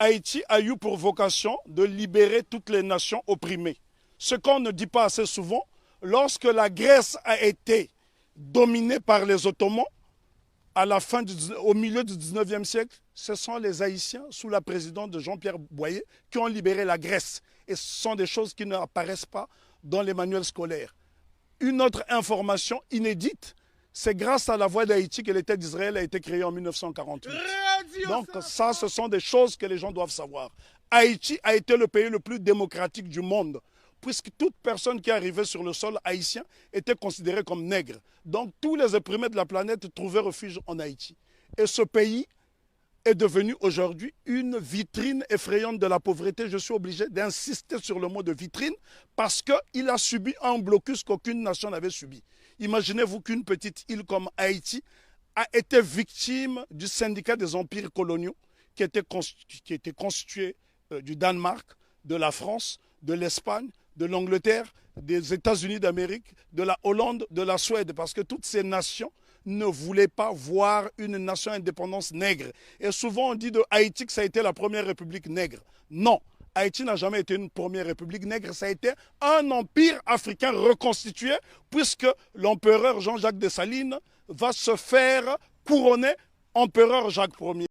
Haïti a eu pour vocation de libérer toutes les nations opprimées. Ce qu'on ne dit pas assez souvent, lorsque la Grèce a été dominée par les Ottomans, au milieu du 19e siècle, ce sont les Haïtiens, sous la présidence de Jean-Pierre Boyer, qui ont libéré la Grèce. Et ce sont des choses qui n'apparaissent pas dans les manuels scolaires. Une autre information inédite, c'est grâce à la voix d'Haïti que l'État d'Israël a été créé en 1948. Donc ça, ce sont des choses que les gens doivent savoir. Haïti a été le pays le plus démocratique du monde, puisque toute personne qui arrivait sur le sol haïtien était considérée comme nègre. Donc tous les opprimés de la planète trouvaient refuge en Haïti. Et ce pays est devenu aujourd'hui une vitrine effrayante de la pauvreté. Je suis obligé d'insister sur le mot de vitrine parce qu'il a subi un blocus qu'aucune nation n'avait subi. Imaginez-vous qu'une petite île comme Haïti a été victime du syndicat des empires coloniaux qui était constitué du Danemark, de la France, de l'Espagne, de l'Angleterre, des États-Unis d'Amérique, de la Hollande, de la Suède, parce que toutes ces nations ne voulaient pas voir une nation indépendance nègre. Et souvent on dit de Haïti que ça a été la première république nègre. Non, Haïti n'a jamais été une première république nègre, ça a été un empire africain reconstitué, puisque l'empereur Jean-Jacques Dessalines va se faire couronner empereur Jacques Ier.